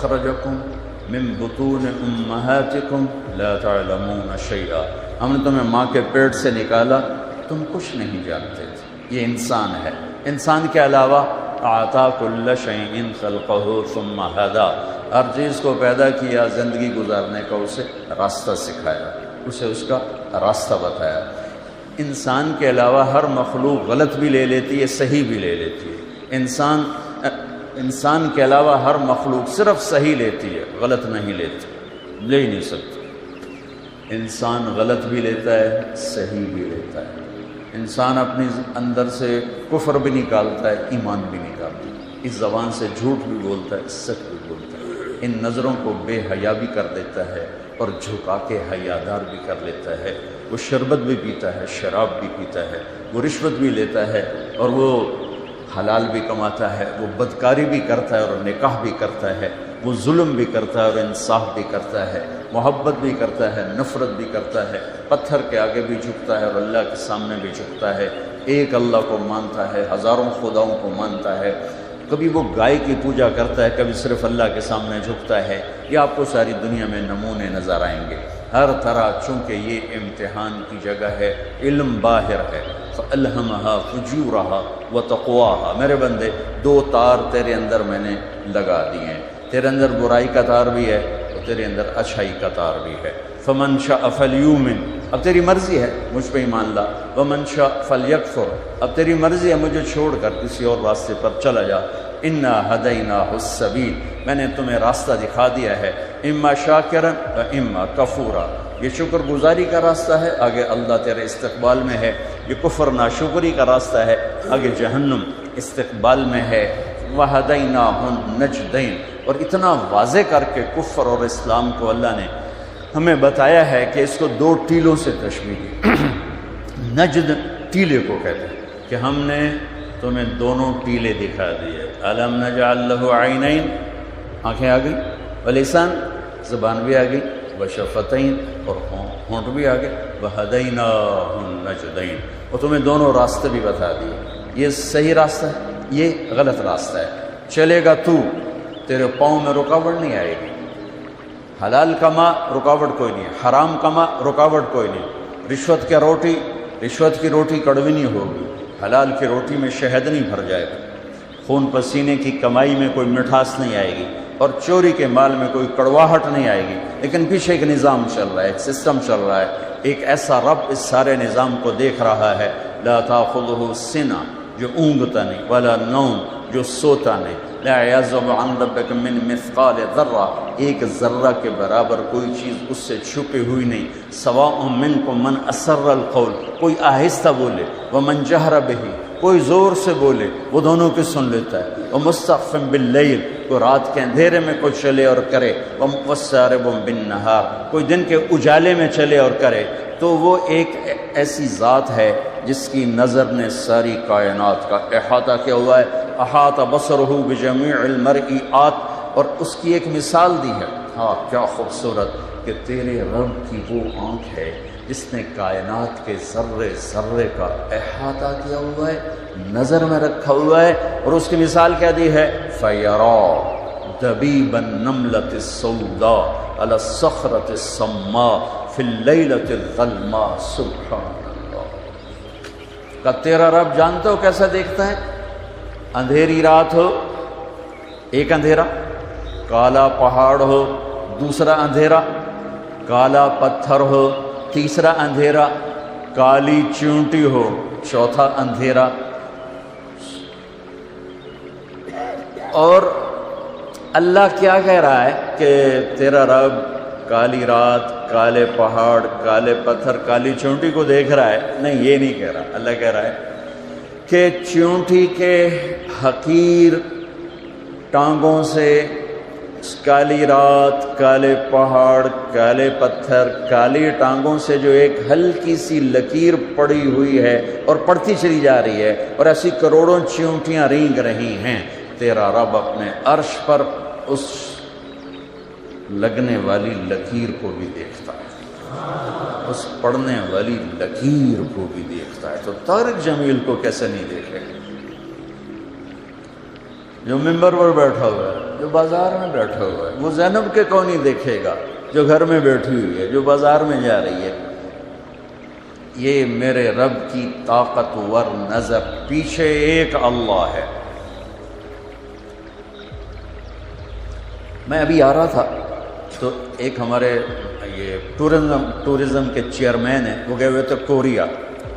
اخرجکم من بطون امہاتکم لا تعلمون شیئا، ہم نے تمہیں ماں کے پیٹ سے نکالا، تم کچھ نہیں جانتے تھے۔ یہ انسان ہے، انسان کے علاوہ اعطا کل شیء خلقہ ثم ہدی، ہر چیز کو پیدا کیا، زندگی گزارنے کا اسے راستہ سکھایا، اسے اس کا راستہ بتایا۔ انسان کے علاوہ ہر مخلوق غلط بھی لے لیتی ہے، صحیح بھی لے لیتی ہے۔ انسان کے علاوہ ہر مخلوق صرف صحیح لیتی ہے، غلط نہیں لیتی، لے ہی نہیں سکتی۔ انسان غلط بھی لیتا ہے، صحیح بھی لیتا ہے۔ انسان اپنی اندر سے کفر بھی نکالتا ہے، ایمان بھی نکالتا ہے، اس زبان سے جھوٹ بھی بولتا ہے، سچ بھی بولتا ہے، ان نظروں کو بے حیا بھی کر دیتا ہے اور جھکا کے حیادار بھی کر لیتا ہے۔ وہ شربت بھی پیتا ہے، شراب بھی پیتا ہے، وہ رشوت بھی لیتا ہے اور وہ حلال بھی کماتا ہے، وہ بدکاری بھی کرتا ہے اور نکاح بھی کرتا ہے، وہ ظلم بھی کرتا ہے اور انصاف بھی کرتا ہے، محبت بھی کرتا ہے، نفرت بھی کرتا ہے، پتھر کے آگے بھی جھکتا ہے اور اللہ کے سامنے بھی جھکتا ہے، ایک اللہ کو مانتا ہے، ہزاروں خداؤں کو مانتا ہے، کبھی وہ گائے کی پوجا کرتا ہے، کبھی صرف اللہ کے سامنے جھکتا ہے۔ یہ آپ کو ساری دنیا میں نمونے نظر آئیں گے ہر طرح، چونکہ یہ امتحان کی جگہ ہے، علم باہر ہے۔ فَأَلْهَمَهَا فُجُورَهَا وَتَقْوَاهَا، میرے بندے دو تار تیرے اندر میں نے لگا دیے ہیں، تیرے اندر برائی کا تار بھی ہے اور تیرے اندر اچھائی کا تار بھی ہے۔ فَمَنْ شَاءَ فَلْيُؤْمِنْ، اب تیری مرضی ہے مجھ پہ ایمان لا، وَمَنْ شَاءَ فَلْيَكْفُرْ، اب تیری مرضی ہے مجھے چھوڑ کر کسی اور راستے پر چلا جا۔ اِنَّا هَدَيْنَاهُ السَّبِيلَ، میں نے تمہیں راستہ دکھا دیا ہے، اِمَّا شَاكِرًا وَإِمَّا كَفُورًا، یہ شکر گزاری کا راستہ ہے، آگے اللہ تیرے استقبال میں ہے، یہ کفر ناشکری کا راستہ ہے، آگے جہنم استقبال میں ہے۔ وَهَدَيْنَاهُ النَّجْدَيْنِ، اور اتنا واضح کر کے کفر اور اسلام کو اللہ نے ہمیں بتایا ہے کہ اس کو دو ٹیلوں سے تشبیہ دی۔ نجد ٹیلے کو کہتے ہیں کہ ہم نے تمہیں دونوں ٹیلے دکھا دیے۔ أَلَمْ نَجْعَلْ لَهُ عَيْنَيْنِ، آنکھیں آ گئی، وَلِسَان، زبان بھی آ گئی، وشفتین، اور ہونٹ بھی آگے، وہدیناہ النجدین، اور تمہیں دونوں راستے بھی بتا دیے، یہ صحیح راستہ ہے، یہ غلط راستہ ہے، چلے گا تو، تیرے پاؤں میں رکاوٹ نہیں آئے گی، حلال کما رکاوٹ کوئی نہیں، حرام کما رکاوٹ کوئی نہیں، رشوت کی روٹی کڑوی نہیں ہوگی، حلال کی روٹی میں شہد نہیں بھر جائے گا، خون پسینے کی کمائی میں کوئی مٹھاس نہیں آئے گی، اور چوری کے مال میں کوئی کڑواہٹ نہیں آئے گی، لیکن پیچھے ایک نظام چل رہا ہے، ایک سسٹم چل رہا ہے، ایک ایسا رب اس سارے نظام کو دیکھ رہا ہے، لا تاخذہ سنہ، جو اونگتا نہیں، ولا نوم، جو سوتا نہیں، لا یعزب عن ربک من مثقال ذرہ، ایک ذرہ کے برابر کوئی چیز اس سے چھپی ہوئی نہیں، سواء منکم من اسر القول، کوئی آہستہ بولے، ومن جہر بہ، کوئی زور سے بولے، وہ دونوں کی سن لیتا ہے، ومستخف باللیل، کوئی رات کے اندھیرے میں کوئی چلے اور کرے، وسارب بالنہار، کوئی دن کے اجالے میں چلے اور کرے، تو وہ ایک ایسی ذات ہے جس کی نظر نے ساری کائنات کا احاطہ کیا ہوا ہے، احاط بصرہ بجمیع المرئیات، اور اس کی ایک مثال دی ہے، ہاں کیا خوبصورت، کہ تیرے رب کی وہ آنکھ ہے جس نے کائنات کے ذرے ذرے کا احاطہ کیا ہوا ہے، نظر میں رکھا ہوا ہے، اور اس کی مثال کیا دی ہے، فَيَرَى دَبِيبَ النَّمْلَةِ السَّوْدَاء عَلَى الصَّخْرَةِ السَّمَّاءِ فِي اللَّيْلَةِ الظَّلْمَاءِ، سبحان اللہ۔ کہ تیرا رب جانتے ہو کیسا دیکھتا ہے، اندھیری رات ہو، ایک اندھیرا، کالا پہاڑ ہو، دوسرا اندھیرا، کالا پتھر ہو، تیسرا اندھیرا، کالی چونٹی ہو، چوتھا اندھیرا، اور اللہ کیا کہہ رہا ہے کہ تیرا رب کالی رات، کالے پہاڑ، کالے پتھر، کالی چونٹی کو دیکھ رہا ہے؟ نہیں، یہ نہیں کہہ رہا، اللہ کہہ رہا ہے کہ چونٹی کے حقیر ٹانگوں سے کالی رات، کالے پہاڑ، کالے پتھر، کالی ٹانگوں سے جو ایک ہلکی سی لکیر پڑی ہوئی ہے اور پڑتی چلی جا رہی ہے، اور ایسی کروڑوں چونٹیاں رینگ رہی ہیں، تیرا رب اپنے عرش پر اس لگنے والی لکیر کو بھی دیکھتا ہے، اس پڑنے والی لکیر کو بھی دیکھتا ہے، تو طارق جمیل کو کیسے نہیں دیکھے گا جو ممبر پر بیٹھا ہوا ہے، جو بازار میں بیٹھا ہوا ہے، وہ زینب کے کو نہیں دیکھے گا جو گھر میں بیٹھی ہوئی ہے، جو بازار میں جا رہی ہے۔ یہ میرے رب کی طاقتور نظر، پیچھے ایک اللہ ہے۔ میں ابھی آ رہا تھا تو ایک ہمارے یہ ٹورزم کے چیئرمین ہیں، وہ گئے ہوئے تھے کوریا،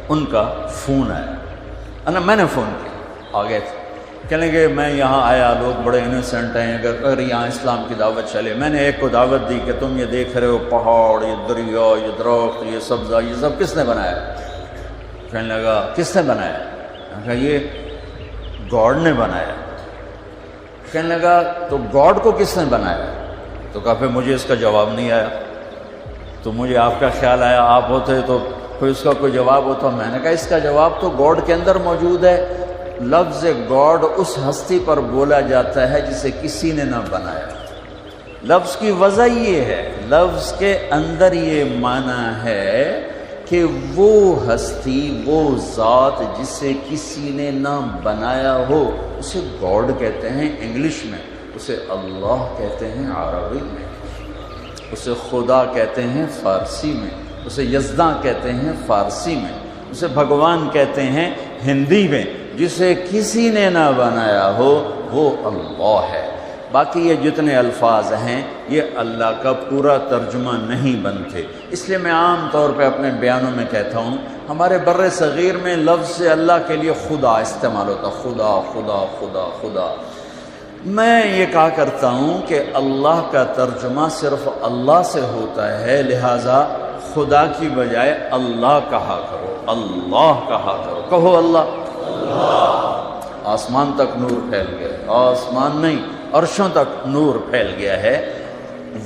ان کا فون آیا، میں نے فون کیا، آ گئے تھے، کہنے کہ میں یہاں آیا، لوگ بڑے انوسینٹ ہیں، اگر یہاں اسلام کی دعوت چلے۔ میں نے ایک کو دعوت دی کہ تم یہ دیکھ رہے ہو پہاڑ، یہ دریا، یہ درخت، یہ سبزہ، یہ سب کس نے بنایا؟ کہنے لگا کس نے بنایا؟ میں کہا یہ گاڈ نے بنایا۔ کہنے لگا تو گاڈ کو کس نے بنایا؟ تو کہا پھر مجھے اس کا جواب نہیں آیا، تو مجھے آپ کا خیال آیا، آپ ہوتے تو پھر اس کا کوئی جواب ہوتا۔ میں نے کہا اس کا جواب تو گاڈ کے اندر موجود ہے۔ لفظ گاڈ اس ہستی پر بولا جاتا ہے جسے کسی نے نہ بنایا۔ لفظ کی وجہ یہ ہے، لفظ کے اندر یہ معنی ہے کہ وہ ہستی، وہ ذات جسے کسی نے نہ بنایا ہو، اسے گاڈ کہتے ہیں انگلش میں، اسے اللہ کہتے ہیں عربی میں، اسے خدا کہتے ہیں فارسی میں، اسے یزداں کہتے ہیں فارسی میں، اسے بھگوان کہتے ہیں ہندی میں۔ جسے کسی نے نہ بنایا ہو وہ اللہ ہے۔ باقی یہ جتنے الفاظ ہیں یہ اللہ کا پورا ترجمہ نہیں بنتے، اس لیے میں عام طور پہ اپنے بیانوں میں کہتا ہوں، ہمارے بر صغیر میں لفظ سے اللہ کے لیے خدا استعمال ہوتا، خدا خدا خدا خدا۔ میں یہ کہا کرتا ہوں کہ اللہ کا ترجمہ صرف اللہ سے ہوتا ہے، لہٰذا خدا کی بجائے اللہ کہا کرو، اللہ کہا کرو، کہو اللہ۔ آسمان تک نور پھیل گیا ہے، آسمان نہیں عرشوں تک نور پھیل گیا ہے۔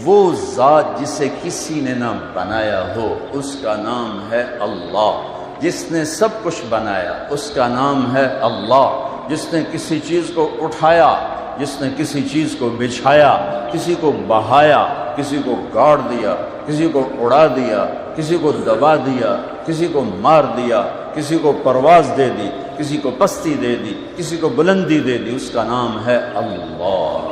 وہ ذات جسے کسی نے نہ بنایا ہو اس کا نام ہے اللہ۔ جس نے سب کچھ بنایا اس کا نام ہے اللہ۔ جس نے کسی چیز کو اٹھایا، جس نے کسی چیز کو بچھایا، کسی کو بہایا، کسی کو گاڑ دیا، کسی کو اڑا دیا، کسی کو دبا دیا، کسی کو مار دیا، کسی کو پرواز دے دی، کسی کو پستی دے دی، کسی کو بلندی دے دی، اس کا نام ہے اللہ۔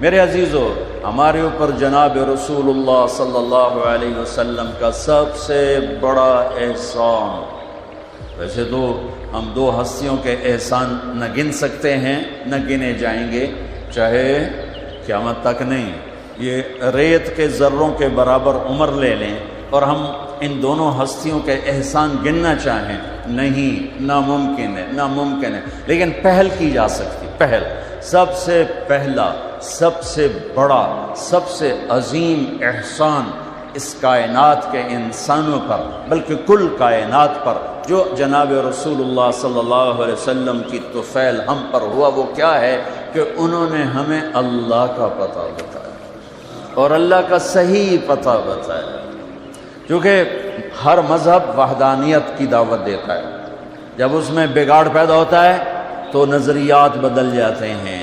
میرے عزیزو، ہمارے اوپر جناب رسول اللہ صلی اللہ علیہ وسلم کا سب سے بڑا احسان، ویسے تو ہم دو ہستیوں کے احسان نہ گن سکتے ہیں، نہ گنے جائیں گے، چاہے قیامت تک نہیں، یہ ریت کے ذروں کے برابر عمر لے لیں اور ہم ان دونوں ہستیوں کے احسان گننا چاہیں، نہیں، ناممکن ہے، ناممکن ہے، لیکن پہل کی جا سکتی۔ پہل، سب سے پہلا، سب سے بڑا، سب سے عظیم احسان اس کائنات کے انسانوں پر، بلکہ کل کائنات پر، جو جناب رسول اللہ صلی اللہ علیہ وسلم کی طفیل ہم پر ہوا، وہ کیا ہے کہ انہوں نے ہمیں اللہ کا پتہ بتایا اور اللہ کا صحیح پتہ بتایا۔ کیونکہ ہر مذہب وحدانیت کی دعوت دیتا ہے، جب اس میں بگاڑ پیدا ہوتا ہے تو نظریات بدل جاتے ہیں۔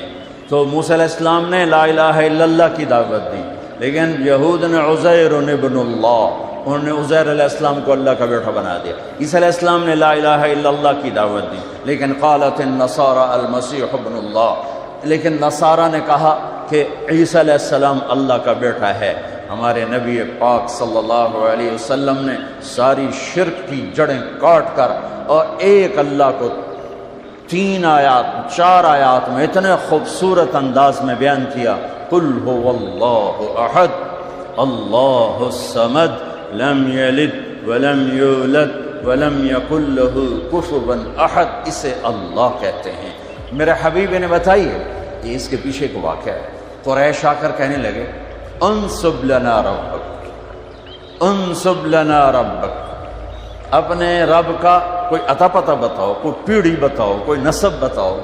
تو موسیٰ علیہ السلام نے لا الہ الا اللہ کی دعوت دی، لیکن یہود نے عزیر ابن اللہ، انہوں نے عزیر علیہ السلام کو اللہ کا بیٹا بنا دیا۔ عیسیٰ علیہ السلام نے لا الہ الا اللہ کی دعوت دی، لیکن قالت النصارى المسیح ابن اللہ، لیکن نصارہ نے کہا کہ عیسیٰ علیہ السلام اللہ کا بیٹا ہے۔ ہمارے نبی پاک صلی اللہ علیہ وسلم نے ساری شرک کی جڑیں کاٹ کر اور ایک اللہ کو 3 آیات 4 آیات میں اتنے خوبصورت انداز میں بیان کیا، قل هو اللہ احد اللہ الصمد لم یلد ولم یولد ولم یکن له کفوا احد، اسے اللہ کہتے ہیں۔ میرے حبیب نے بتائی ہے، یہ اس کے پیچھے ایک واقعہ ہے۔ قریش آ کر کہنے لگے انصب لنا ربک، انصب لنا ربک، اپنے رب کا کوئی عطا پتہ بتاؤ، کوئی پیڑھی بتاؤ، کوئی نسب بتاؤ۔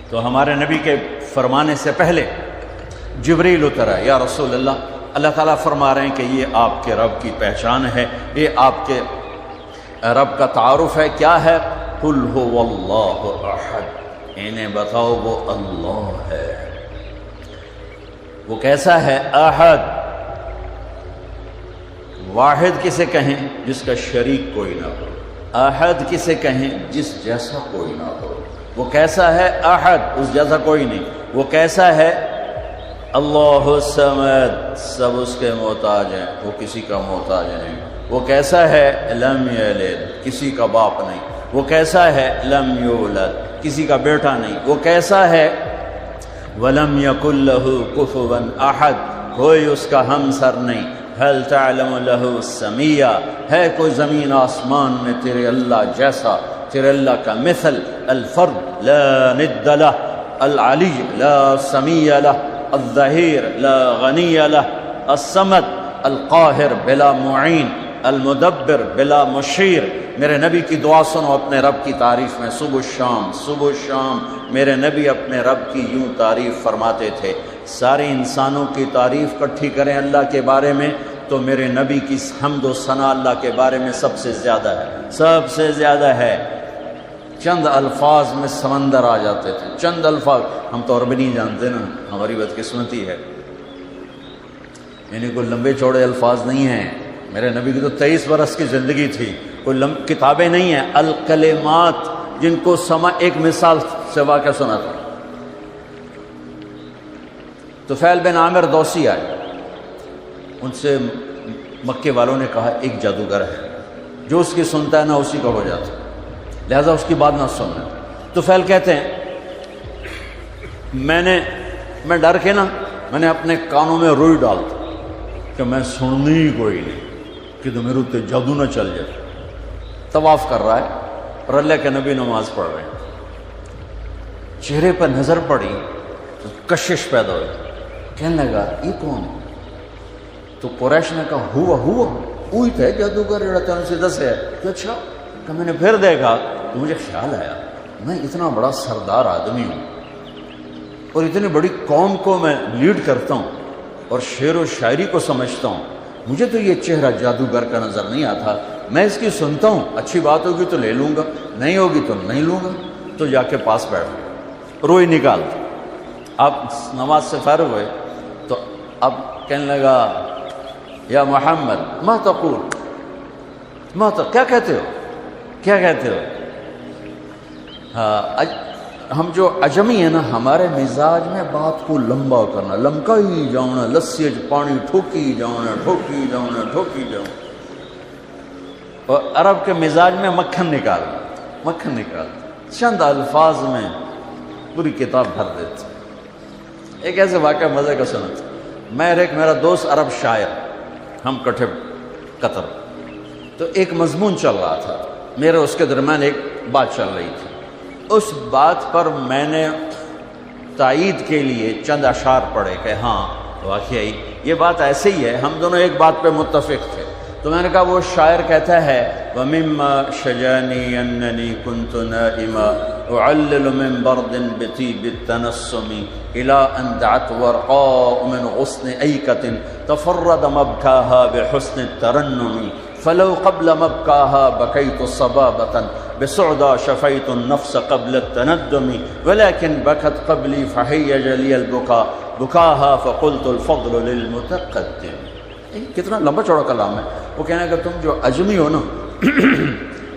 تو ہمارے نبی کے فرمانے سے پہلے جبریل اترا، یا رسول اللہ، اللہ تعالیٰ فرما رہے ہیں کہ یہ آپ کے رب کی پہچان ہے، یہ آپ کے رب کا تعارف ہے، کیا ہے؟ قل هو اللہ احد، انہیں بتاؤ وہ اللہ ہے۔ وہ کیسا ہے؟ احد، واحد کسے کہیں؟ جس کا شریک کوئی نہ ہو۔ احد کسے کہیں؟ جس جیسا کوئی نہ ہو۔ وہ کیسا ہے؟ احد، اس جیسا کوئی نہیں. وہ کیسا ہے؟ اللہ الصمد، سب اس کے محتاج ہیں، وہ کسی کا محتاج نہیں. وہ کیسا ہے؟ لم یلد، کسی کا باپ نہیں. وہ کیسا ہے؟ لم یولد، کسی کا بیٹا نہیں. وہ کیسا ہے؟ ولم یکن لہ کفوا احد، کوئی اس کا ہمسر نہیں. هل تعلم له سمیہ، ہے کوئی زمین آسمان میں تیرے اللہ جیسا، تیرے اللہ کا مثل؟ الفرد لا ند لہ، العلی لا سمیہ لہ، الظہیر لا غنی لہ، الصمد القاہر بلا معین، المدبر بلا مشیر. میرے نبی کی دعا سنو اپنے رب کی تعریف میں. صبح شام صبح شام میرے نبی اپنے رب کی یوں تعریف فرماتے تھے. سارے انسانوں کی تعریف کٹھی کریں اللہ کے بارے میں تو میرے نبی کی حمد و ثنا اللہ کے بارے میں سب سے زیادہ ہے، سب سے زیادہ ہے. چند الفاظ میں سمندر آ جاتے تھے، چند الفاظ. ہم تو عربی نہیں جانتے نا، ہماری بدقسمتی ہے. یعنی کوئی لمبے چوڑے الفاظ نہیں ہیں. میرے نبی کی تو 23 برس کی زندگی تھی، کوئی کتابیں نہیں ہیں. الکلمات جن کو ایک مثال سے واقعہ سنا تھا. طفیل بن عامر دوسی آئے، ان سے مکے والوں نے کہا ایک جادوگر ہے، جو اس کی سنتا ہے نا اسی کا ہو جاتا، لہذا اس کی بات نہ سننا. طفیل کہتے ہیں میں ڈر کے نا میں نے اپنے کانوں میں روئی ڈال دی کہ میں سننی ہی کوئی نہیں، کہ تو میرے اتنے جادو نہ چل جائے. طواف کر رہا ہے اور اللہ کے نبی نماز پڑھ رہے ہیں. چہرے پر نظر پڑی تو کشش پیدا ہوئی. کہنے لگا یہ کون؟ تو قریش نے کہا ہوا وہی تھا جادوگر جڑا تینوں سے دس ہے. کہ اچھا. کہ میں نے پھر دیکھا تو مجھے خیال آیا میں اتنا بڑا سردار آدمی ہوں اور اتنی بڑی قوم کو میں لیڈ کرتا ہوں اور شعر و شاعری کو سمجھتا ہوں، مجھے تو یہ چہرہ جادوگر کا نظر نہیں آتا. میں اس کی سنتا ہوں، اچھی بات ہوگی تو لے لوں گا، نہیں ہوگی تو نہیں لوں گا. تو جا کے پاس بیٹھ روئی نکال. اب نماز سے فارغ ہوئے تو اب کہنے لگا یا محمد ما تقول، کیا کہتے ہو، کیا کہتے ہو؟ ہم جو عجمی ہیں نا، ہمارے مزاج میں بات کو لمبا کرنا، لمکائی جاؤنا، لسی پانی ٹھوکی جاؤنا، ٹھوکی جاؤنا، ٹھوکی جاؤنا. اور عرب کے مزاج میں مکھن نکالنا، مکھن نکالنا. چند الفاظ میں پوری کتاب بھر دیتے. ایک ایسے واقعہ مزے کا سنا تھا. میرا دوست عرب شاعر، ہم کٹھے قطر، تو ایک مضمون چل رہا تھا میرے اس کے درمیان، ایک بات چل رہی تھی. اس بات پر میں نے تائید کے لیے چند اشعار پڑھے کہ ہاں واقعی یہ بات ایسے ہی ہے، ہم دونوں ایک بات پہ متفق تھے. تو میں نے کہا وہ شاعر کہتا ہے وَمِمَّا شَجَانِي أَنَّنِي كُنْتُ نَائِمًا أُعَلِّلُ مِنْ بَرْدٍ بِطِيبِ التَّنَسُّمِ إِلَىٰ أَنْ دَعَتْ وَرْقَاءُ مِنْ غُصْنِ أَيْكَةٍ تَفَرَّدَ مَبْكَاهَا بِحُسْنِ التَّرَنُّمِ فَلَوْ قَبْلَ مَبْكَاهَا بَكَيْتُ صَبَابَةً بِسُعْدَى شَفَيْتُ النَّفْسَ قَبْلَ التَّنَدُّمِ وَلَكِنْ بَكَتْ قَبْلِي فَحِيَّجَ لِيَ الْبُكَاءُ بُكَاهَا فَقُلْتُ الْفَضْلُ لِلْمُتَقَدِّمِ. کتنا لمبا چوڑا کلام ہے. وہ کہنا کہ تم جو عجمی ہو نا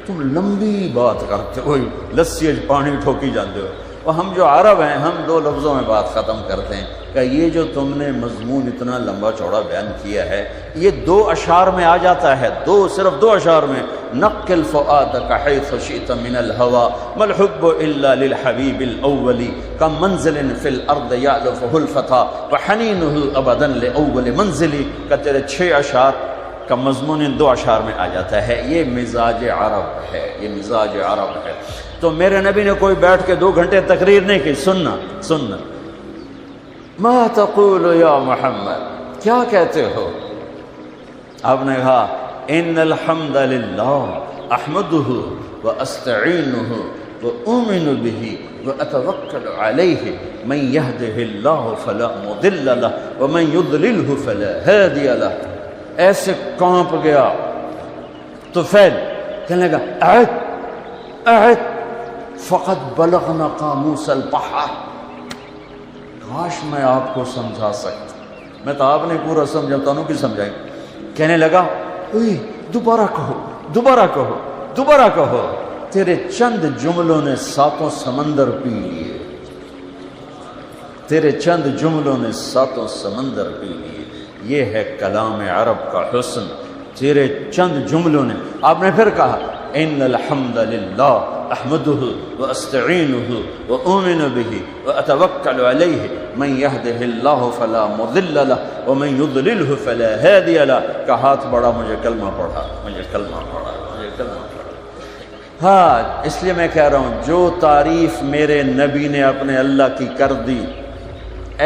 تم لمبی بات کرتے ہو، لسی پانی ٹھوکی جاتے ہو، اور ہم جو عرب ہیں ہم دو لفظوں میں بات ختم کرتے ہیں کہ یہ جو تم نے مضمون اتنا لمبا چوڑا بیان کیا ہے یہ 2 اشعار میں آ جاتا ہے، صرف 2 اشعار میں. نقل فؤادک حیث شئت من الہوى ما الحب الا للحبیب الاول کم منزل فی الارض یألفہ الفتى وحنینہ ابدا لاول منزل. کہ تیرے 6 اشعار کا مضمون ان 2 اشعار میں آ جاتا ہے. یہ مزاج عرب ہے، یہ مزاج عرب ہے. تو میرے نبی نے کوئی بیٹھ کے 2 گھنٹے تقریر نہیں کی، سننا. ما تقول یا محمد، کیا کہتے ہو؟ آپ نے کہا ان الحمد للہ احمدہ واستعینہ واؤمن بہ واتوکل علیہ من یہدہ اللہ فلا مضل لہ ومن یضللہ فلا ہادی لہ. ایسے کانپ گیا طفیل، کہنے لگا اعد فقد بلغنا قاموس البحر. کاش میں آپ کو سمجھا سکتا، میں تو آپ نے پورا سمجھاتا ہوں کہ سمجھائیں. کہنے لگا دوبارہ کہو. تیرے چند جملوں نے ساتوں سمندر پی لیے، تیرے چند جملوں نے ساتوں سمندر پی لیے۔ یہ ہے کلام عرب کا حسن، تیرے چند جملوں نے۔ آپ نے پھر کہا ان الحمد للہ احمدہ واستعینہ واؤمن بہ واتوکل علیہ من یہدہ اللہ فلا مضل لہ ومن یضللہ فلا ہادی لہ۔ کا ہاتھ بڑھا، مجھے کلمہ پڑھا، مجھے کلمہ پڑھا، مجھے کلمہ پڑھا۔ ہاں، اس لیے میں کہہ رہا ہوں جو تعریف میرے نبی نے اپنے اللہ کی کر دی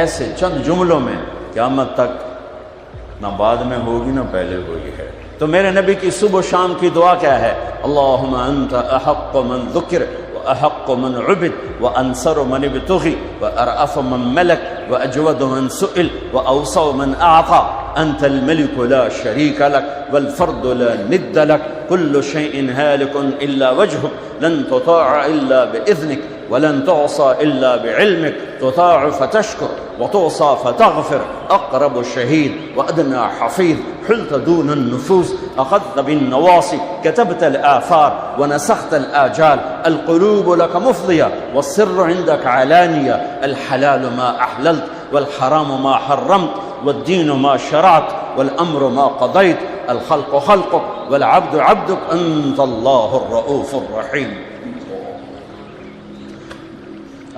ایسے چند جملوں میں، قیامت تک نہ بعد میں ہوگی نہ پہلے ہوئی ہے۔ تو میرے نبی کی صبح و شام کی دعا کیا ہے؟ اللہم انت احق من ذکر واحق من عبد وانصر من ابتغی وارأف من ملک واجود من سئل واوسع من اعطى انت الملك لا شریک لک والفرد لا ند لک كل شيء هالك الا وجهك لن تطاع الا باذنك ولن تعصى الا بعلمك تطاع فتشكر وتعصى فتغفر اقرب شهيد وادنى حفيظ حلت دون النفوس اخذت بالنواصي كتبت الاثار ونسخت الاجال القلوب لك مفضيه والسر عندك علانيه الحلال ما احللت والحرام ما حرمت والدين ما شرعت والامر ما قضيت الخلق خلقك والعبد عبدك انت الله الرؤوف الرحیم۔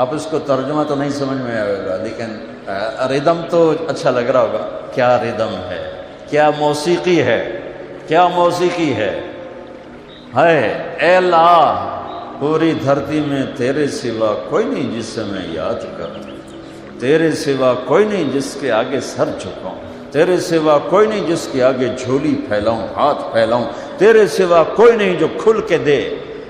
آپ اس کو ترجمہ تو نہیں سمجھ میں آئے گا، لیکن ردم تو اچھا لگ رہا ہوگا۔ کیا ردم ہے، کیا موسیقی ہے، کیا موسیقی ہے۔ اے اللہ، پوری دھرتی میں تیرے سوا کوئی نہیں جس سے میں یاد کروں، تیرے سوا کوئی نہیں جس کے آگے سر جھکاؤں، تیرے سوا کوئی نہیں جس کے آگے جھولی پھیلاؤں، ہاتھ پھیلاؤں، تیرے سوا کوئی نہیں جو کھل کے دے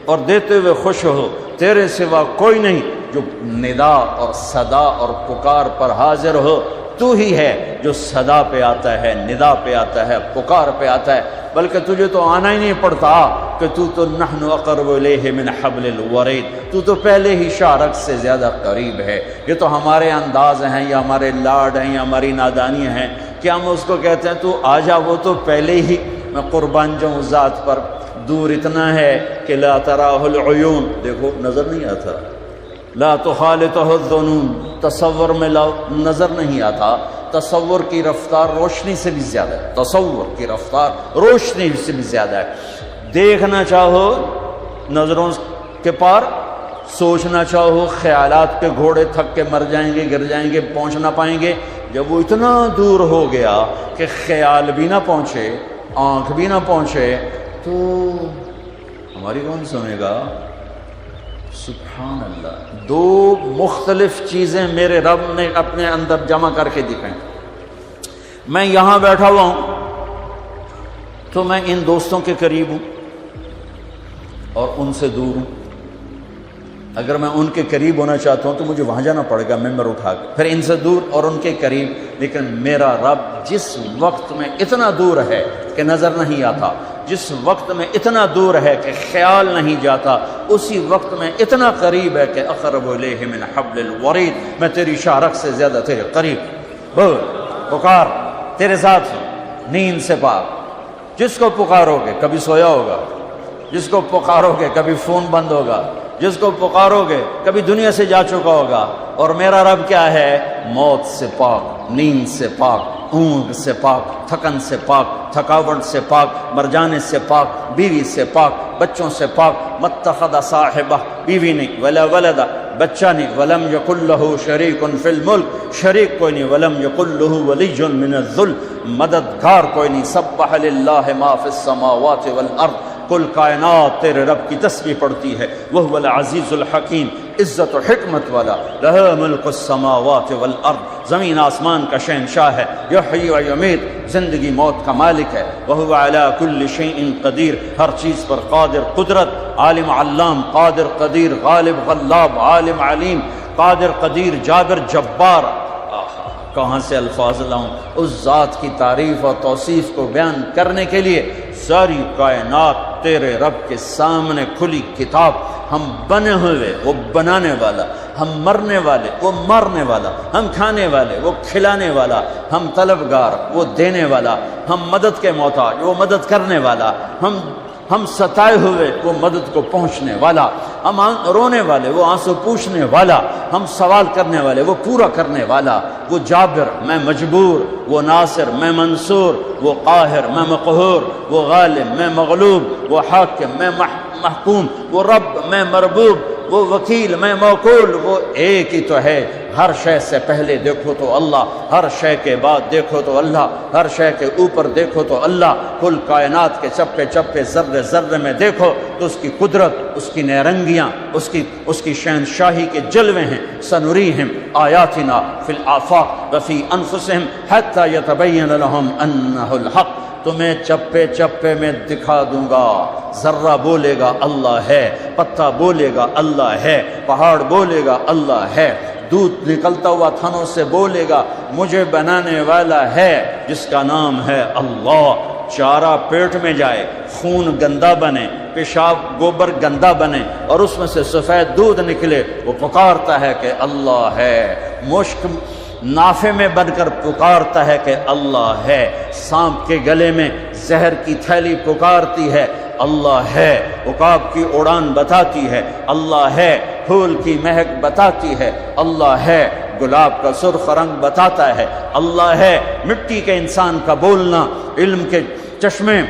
اور دیتے ہوئے خوش ہو، تیرے سوا کوئی نہیں جو ندا اور صدا اور پکار پر حاضر ہو۔ تو ہی ہے جو صدا پہ آتا ہے، ندا پہ آتا ہے، پکار پہ آتا ہے، بلکہ تجھے تو آنا ہی نہیں پڑتا کہ تو نحن اقرب الیہ من حبل الورید، تو پہلے ہی شارک سے زیادہ قریب ہے۔ یہ تو ہمارے انداز ہیں یا ہمارے لاڈ ہیں یا ہماری نادانیاں ہیں کہ ہم اس کو کہتے ہیں تو آ جا، وہ تو پہلے ہی میں قربان جاؤں ذات پر، دور اتنا ہے کہ لا تراہ العیون، دیکھو نظر نہیں آتا، لا تخالطہ الظنون، تصور میں لاؤ نظر نہیں آتا۔ تصور کی رفتار روشنی سے بھی زیادہ ہے، تصور کی رفتار روشنی سے بھی زیادہ ہے۔ دیکھنا چاہو نظروں کے پار، سوچنا چاہو خیالات کے گھوڑے تھک کے مر جائیں گے، گر جائیں گے، پہنچ نہ پائیں گے۔ جب وہ اتنا دور ہو گیا کہ خیال بھی نہ پہنچے، آنکھ بھی نہ پہنچے، تو ہماری کون سنے گا؟ سبحان اللہ۔ دو مختلف چیزیں میرے رب نے اپنے اندر جمع کر کے دکھائیں۔ میں یہاں بیٹھا ہوا ہوں تو میں ان دوستوں کے قریب ہوں اور ان سے دور ہوں۔ اگر میں ان کے قریب ہونا چاہتا ہوں تو مجھے وہاں جانا پڑے گا ممبر اٹھا کے، پھر ان سے دور اور ان کے قریب۔ لیکن میرا رب جس وقت میں اتنا دور ہے کہ نظر نہیں آتا، جس وقت میں اتنا دور ہے کہ خیال نہیں جاتا، اسی وقت میں اتنا قریب ہے کہ اقرب الیہ من حبل الورید، میں تیری شارک سے زیادہ تیرے قریب۔ بول، پکار، تیرے ساتھ نیند سے پاک۔ جس کو پکارو گے کبھی سویا ہوگا، جس کو پکارو گے کبھی فون بند ہوگا، جس کو پکارو گے کبھی دنیا سے جا چکا ہوگا۔ اور میرا رب کیا ہے؟ موت سے پاک، نیند سے پاک، اونگ سے پاک، تھکن سے پاک، تھکاوٹ سے پاک، مر جانے سے پاک، بیوی سے پاک، بچوں سے پاک۔ متخذ صاحبہ، بیوی نہیں، ولا ولدا، بچہ نہیں، ولم یکن لہ شریک فی الملک، شریک کوئی نہیں، ولم یکن لہ ولی من الذل، مددگار کوئی نہیں۔ سبح للہ ما فی السماوات والارض، کل کائنات تیرے رب کی تسبیح پڑھتی ہے۔ وہو العزیز الحکیم، عزت و حکمت والا۔ لہ ملک السماوات والارض، زمین آسمان کا شہنشاہ ہے۔ یحیی و یمیت، زندگی موت کا مالک ہے۔ وہو علی کل شیء قدیر، ہر چیز پر قادر، قدرت، عالم علام، قادر قدیر، غالب غلاب، عالم علیم، قادر قدیر، جابر جبار۔ کہاں سے الفاظ لاؤں اس ذات کی تعریف اور توصیف کو بیان کرنے کے لیے؟ ساری کائنات تیرے رب کے سامنے کھلی کتاب۔ ہم بنے ہوئے، وہ بنانے والا، ہم مرنے والے، وہ مرنے والا، ہم کھانے والے، وہ کھلانے والا، ہم طلبگار، وہ دینے والا، ہم مدد کے محتاج، وہ مدد کرنے والا، ہم ہم ستائے ہوئے وہ مدد کو پہنچنے والا، ہم رونے والے وہ آنسو پوچھنے والا، ہم سوال کرنے والے وہ پورا کرنے والا، وہ جابر میں مجبور، وہ ناصر میں منصور، وہ قاہر میں مقہور، وہ غالب میں مغلوب، وہ حاکم میں محکوم، وہ رب میں مربوب، وہ وکیل میں موکول، وہ ایک ہی تو ہے۔ ہر شے سے پہلے دیکھو تو اللہ، ہر شے کے بعد دیکھو تو اللہ، ہر شے کے اوپر دیکھو تو اللہ، کل کائنات کے چپے چپے ذرے ذرے میں دیکھو تو اس کی قدرت، اس کی نیرنگیاں، اس کی شہنشاہی کے جلوے ہیں۔ سنریہم آیاتنا فی الآفاق وفی انفسہم حتی یتبین لہم انہ الحق، تمہیں چپے چپے میں دکھا دوں گا۔ ذرہ بولے گا اللہ ہے، پتا بولے گا اللہ ہے، پہاڑ بولے گا اللہ ہے، دودھ نکلتا ہوا تھنوں سے بولے گا مجھے بنانے والا ہے جس کا نام ہے اللہ۔ چارہ پیٹ میں جائے، خون گندا بنے، پیشاب گوبر گندا بنے اور اس میں سے سفید دودھ نکلے، وہ پکارتا ہے کہ اللہ ہے۔ مشک نافے میں بن کر پکارتا ہے کہ اللہ ہے۔ سانپ کے گلے میں زہر کی تھیلی پکارتی ہے اللہ ہے۔ عقاب کی اڑان بتاتی ہے اللہ ہے۔ پھول کی مہک بتاتی ہے اللہ ہے۔ گلاب کا سرخ رنگ بتاتا ہے اللہ ہے۔ مٹی کے انسان کا بولنا، علم کے چشمے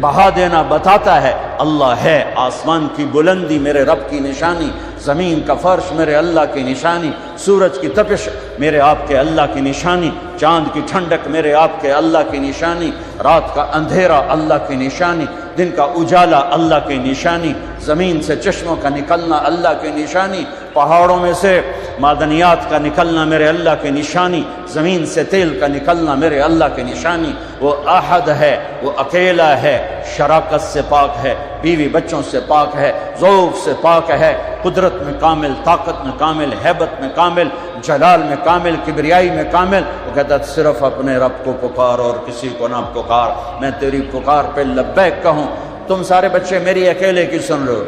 بہا دینا بتاتا ہے اللہ ہے۔ آسمان کی بلندی میرے رب کی نشانی، زمین کا فرش میرے اللہ کی نشانی، سورج کی تپش میرے آپ کے اللہ کی نشانی، چاند کی ٹھنڈک میرے آپ کے اللہ کی نشانی، رات کا اندھیرا اللہ کی نشانی، دن کا اجالا اللہ کی نشانی، زمین سے چشموں کا نکلنا اللہ کی نشانی، پہاڑوں میں سے معدنیات کا نکلنا میرے اللہ کی نشانی، زمین سے تیل کا نکلنا میرے اللہ کی نشانی۔ وہ احد ہے، وہ اکیلا ہے، شراکت سے پاک ہے، بیوی بچوں سے پاک ہے، ذوق سے پاک ہے، قدرت میں کامل، طاقت میں کامل، ہیبت میں کامل، جلال میں کامل، کبریائی میں کامل۔ وہ کہتا ہے صرف اپنے رب کو پکار اور کسی کو نہ پکار، میں تیری پکار پہ لبیک کہوں۔ تم سارے بچے میری اکیلے کی سن رہے ہو،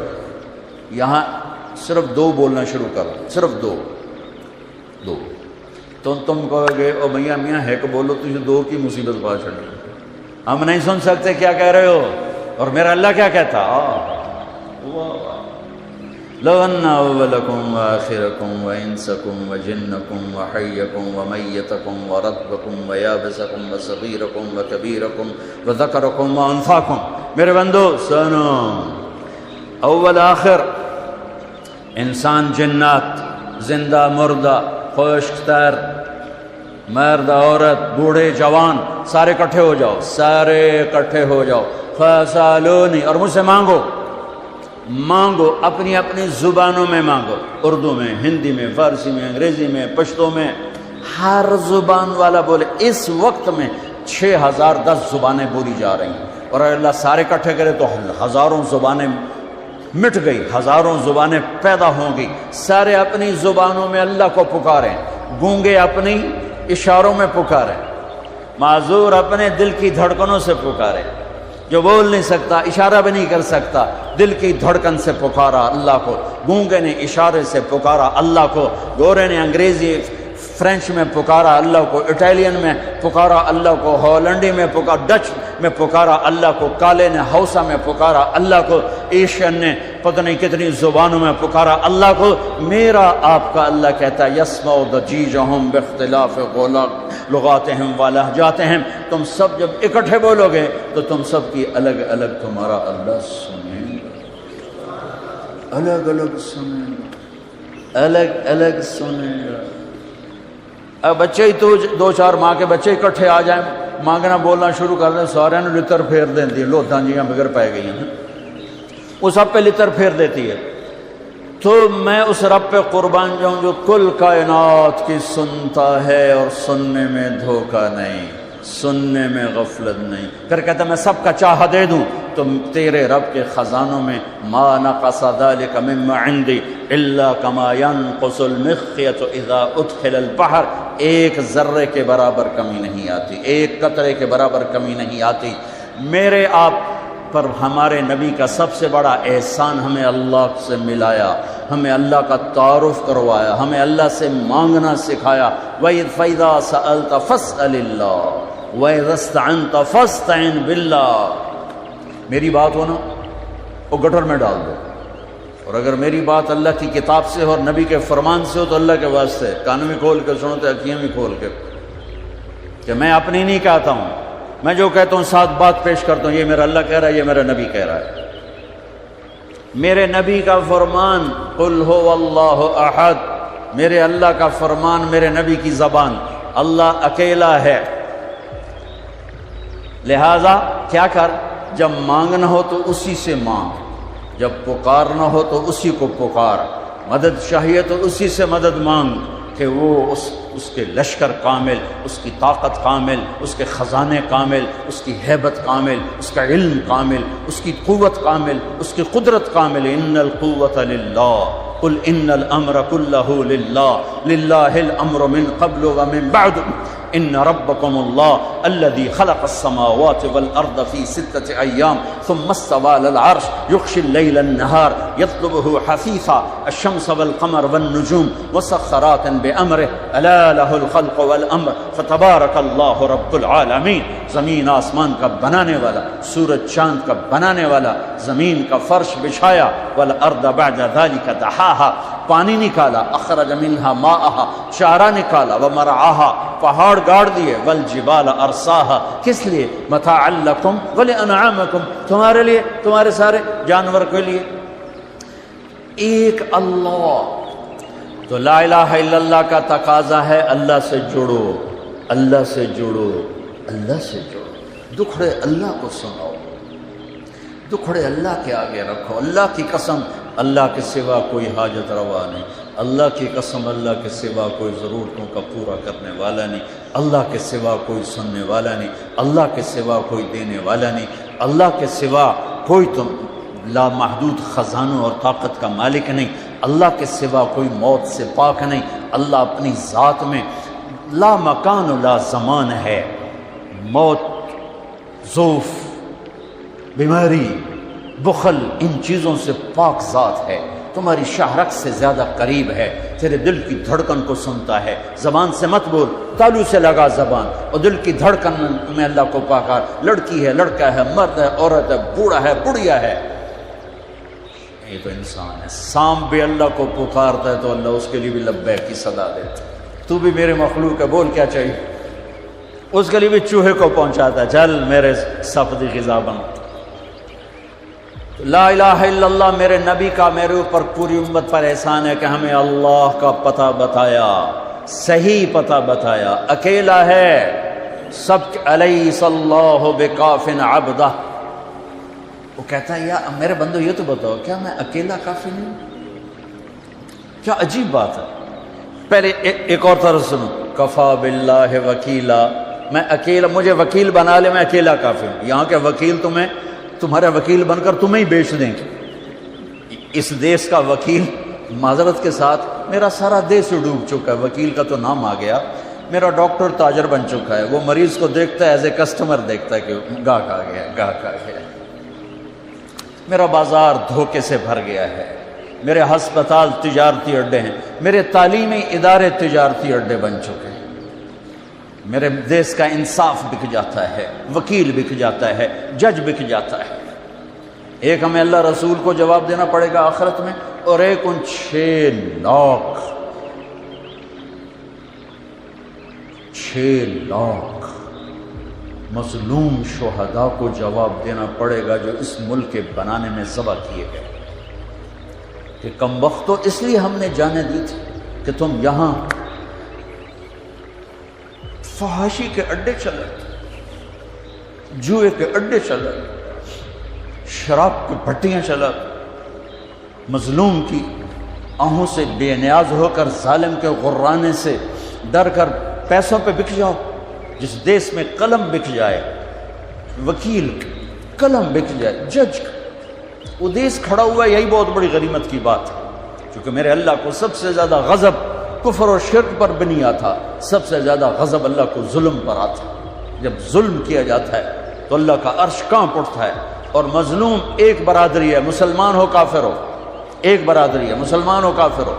یہاں صرف دو بولنا شروع کرو، صرف دو تو تم کہو گے او میاں میاں ہے کہ بولو، تجھے دو کی مصیبت پا چڑھی، ہم نہیں سن سکتے کیا کہہ رہے ہو، اور میرا اللہ کیا کہتا۔ لو ان اولکم وآخرکم وانسکم وجنکم وحیکم ومیتکم ورطبکم ویابسکم وصغیرکم وکبیرکم وذکرکم وانثاکم، میرے بندو سنو، اول آخر، انسان جنات، زندہ مردہ، خشک تر، مرد عورت، بوڑھے جوان، سارے اکٹھے ہو جاؤ، سارے اکٹھے ہو جاؤ، فسالونی، اور مجھ سے مانگو، اپنی اپنی زبانوں میں مانگو، اردو میں، ہندی میں، فارسی میں، انگریزی میں، پشتو میں، ہر زبان والا بولے۔ اس وقت میں 6010 زبانیں بولی جا رہی ہیں، اور اللہ سارے اکٹھے کرے تو ہزاروں زبانیں مٹ گئی، ہزاروں زبانیں پیدا ہوں گی۔ سارے اپنی زبانوں میں اللہ کو پکاریں، گونگے اپنی اشاروں میں پکاریں، معذور اپنے دل کی دھڑکنوں سے پکاریں، جو بول نہیں سکتا، اشارہ بھی نہیں کر سکتا، دل کی دھڑکن سے پکارا اللہ کو، گونگے نے اشارے سے پکارا اللہ کو، گورے نے انگریزی فرینچ میں پکارا اللہ کو، اٹیلین میں پکارا اللہ کو، ہالینڈی میں پکارا، ڈچ میں پکارا اللہ کو، کالے نے ہausa میں پکارا اللہ کو، ایشین نے پتہ نہیں کتنی زبانوں میں پکارا اللہ کو۔ میرا آپ کا اللہ کہتا ہے یسمع ضجیجہم باختلاف لغاتہم ولہجاتہم، تم سب جب اکٹھے بولو گے تو تم سب کی الگ الگ تمہارا اللہ سنیں گا، الگ الگ سنیں گا، الگ الگ سنیں گا۔ اب بچے ہی تو 2-4 ماں کے بچے اکٹھے آ جائیں، مانگنا بولنا شروع کر دیں، سارے نے لتر پھیر دیتی ہے، لوتھاں جیاں بغیر پائے گئی ہیں، وہ سب پہ لتر پھیر دیتی ہے۔ تو میں اس رب پہ قربان جاؤں جو کل کائنات کی سنتا ہے اور سننے میں دھوکہ نہیں، سننے میں غفلت نہیں، پھر کہتا میں سب کا چاہا دے دوں تو تیرے رب کے خزانوں میں ما نقص ذلك مما عندي الا كما ينقص المخيط اذا ادخل البحر، ایک ذرے کے برابر کمی نہیں آتی، ایک قطرے کے برابر کمی نہیں آتی۔ میرے آپ پر ہمارے نبی کا سب سے بڑا احسان ہمیں اللہ سے ملایا، ہمیں اللہ کا تعارف کروایا، ہمیں اللہ سے مانگنا سکھایا۔ فَإِذَا سَأَلْتَ فَاسْأَلِ اللَّهَ وَإِذَا اسْتَعَنْتَ فَاسْتَعِنْ بِاللَّهِ۔ میری بات ہو نا، وہ گٹر میں ڈال دو، اور اگر میری بات اللہ کی کتاب سے اور نبی کے فرمان سے ہو تو اللہ کے واسطے کان بھی کھول کے سنو تو آنکھیں بھی کھول کے، کہ میں اپنی نہیں کہتا ہوں، میں جو کہتا ہوں ساتھ بات پیش کرتا ہوں، یہ میرا اللہ کہہ رہا ہے، یہ میرا نبی کہہ رہا ہے۔ میرے نبی کا فرمان قل هو اللہ احد، میرے اللہ کا فرمان، میرے نبی کی زبان، اللہ اکیلا ہے۔ لہذا کیا کر، جب مانگنا ہو تو اسی سے مانگ، جب پکارنا ہو تو اسی کو پکار، مدد چاہیے تو اسی سے مدد مانگ، کہ وہ اس کے لشکر کامل، اس کی طاقت کامل، اس کے خزانے کامل، اس کی ہیبت کامل، اس کا علم کامل، اس کی قوت کامل، اس کی قدرت کامل۔ ان القوت للہ قل ان الامر كله للہ للہ الامر من قبل ومن بعد ان ربکم اللہ الذي خلق السماوات والارض في 6 ایام ثم استوى على العرش يغشي الليل النهار يطلبه حثيثا الشمس والقمر والنجوم مسخرات بامره الا له الخلق والامر فتبارك الله رب العالمین۔ زمین آسمان کا بنانے والا، سورج چاند کا بنانے والا، زمین کا فرش بچھایا، والارض بعد ذلك دحاها، پانی نکالا، اخرج منها ماءها، چارہ نکالا، ومرعاها، پہاڑ گاڑ دیے، والجبال ارساها، کس لیے؟ متاعا لکم ولانعامکم، تمہارے لیے، تمہارے سارے جانور کے لیے۔ ایک اللہ، تو لا الہ الا اللہ کا تقاضا ہے اللہ سے جڑو، اللہ سے جڑو، اللہ سے جڑو، دکھڑے اللہ کو سناؤ، دکھڑے اللہ کے آگے رکھو۔ اللہ کی قسم اللہ کے سوا کوئی حاجت روا نہیں، اللہ کی قسم اللہ کے سوا کوئی ضرورتوں کا پورا کرنے والا نہیں، اللہ کے سوا کوئی سننے والا نہیں، اللہ کے سوا کوئی دینے والا نہیں، اللہ کے سوا کوئی تم لامحدود خزانوں اور طاقت کا مالک نہیں، اللہ کے سوا کوئی موت سے پاک نہیں۔ اللہ اپنی ذات میں لا مکان و لا زمان ہے، موت، ضعف، بیماری، بخل، ان چیزوں سے پاک ذات ہے، تمہاری شاہرگ سے زیادہ قریب ہے، تیرے دل کی دھڑکن کو سنتا ہے۔ زبان سے مت بول، تالو سے لگا زبان، اور دل کی دھڑکن میں اللہ کو پکار، لڑکی ہے، لڑکا ہے، مرد ہے، عورت ہے، بوڑھا ہے، بڑھیا ہے، یہ تو انسان ہے۔ سانپ بھی اللہ کو پکارتا ہے تو اللہ اس کے لیے بھی لبیک کی صدا دیتا ہے۔ تو بھی میرے مخلوق ہے، بول کیا چاہیے، اس کے لیے بھی چوہے کو پہنچاتا ہے، چل میرے سفدی غذا بن۔ لا الہ الا اللہ میرے نبی کا میرے اوپر پوری امت پر احسان ہے کہ ہمیں اللہ کا پتہ بتایا، صحیح پتہ بتایا، اکیلا ہے، سب الیس اللہ بکاف عبدہ۔ وہ کہتا ہے یا میرے بندو یہ تو بتاؤ کیا میں اکیلا کافی نہیں؟ کیا عجیب بات ہے۔ پہلے ایک اور طرف سنو، کفا باللہ وکیلا، میں اکیلا، مجھے وکیل بنا لے، میں اکیلا کافی ہوں۔ یہاں کے وکیل تمہیں، تمہارا وکیل بن کر تمہیں ہی بیچ دیں گے۔ اس دیس کا وکیل، معذرت کے ساتھ میرا سارا دیس ڈوب چکا ہے، وکیل کا تو نام آ گیا، میرا ڈاکٹر تاجر بن چکا ہے، وہ مریض کو دیکھتا ہے ایز اے کسٹمر، دیکھتا ہے کہ گاہک آ گیا، گاہک آ گیا۔ میرا بازار دھوکے سے بھر گیا ہے، میرے ہسپتال تجارتی اڈے ہیں، میرے تعلیمی ادارے تجارتی اڈے بن چکے ہیں، میرے دیس کا انصاف بک جاتا ہے، وکیل بک جاتا ہے، جج بک جاتا ہے۔ ایک ہمیں اللہ رسول کو جواب دینا پڑے گا آخرت میں، اور ایک ان 6 لاکھ مظلوم شہداء کو جواب دینا پڑے گا جو اس ملک کے بنانے میں ذبح کیے گئے، کہ کم وقت تو اس لیے ہم نے جانے دی تھی کہ تم یہاں فحاشی کے اڈے چلے، جوئے کے اڈے چلے، شراب کی بھٹیاں چلا، مظلوم کی آہوں سے بے نیاز ہو کر، ظالم کے غرانے سے ڈر کر پیسوں پہ بک جاؤ۔ جس دیس میں قلم بک جائے، وکیل قلم بک جائے، جج، وہ دیس کھڑا ہوا ہے، یہی بہت بڑی غنیمت کی بات ہے، کیونکہ میرے اللہ کو سب سے زیادہ غضب کفر و شرک پر بنی آتا، سب سے زیادہ غضب اللہ کو ظلم پر آتا۔ جب ظلم کیا جاتا ہے تو اللہ کا عرش کانپ اٹھتا ہے، اور مظلوم ایک برادری ہے، مسلمان ہو کافر ہو، ایک برادری ہے، مسلمان ہو کافر ہو،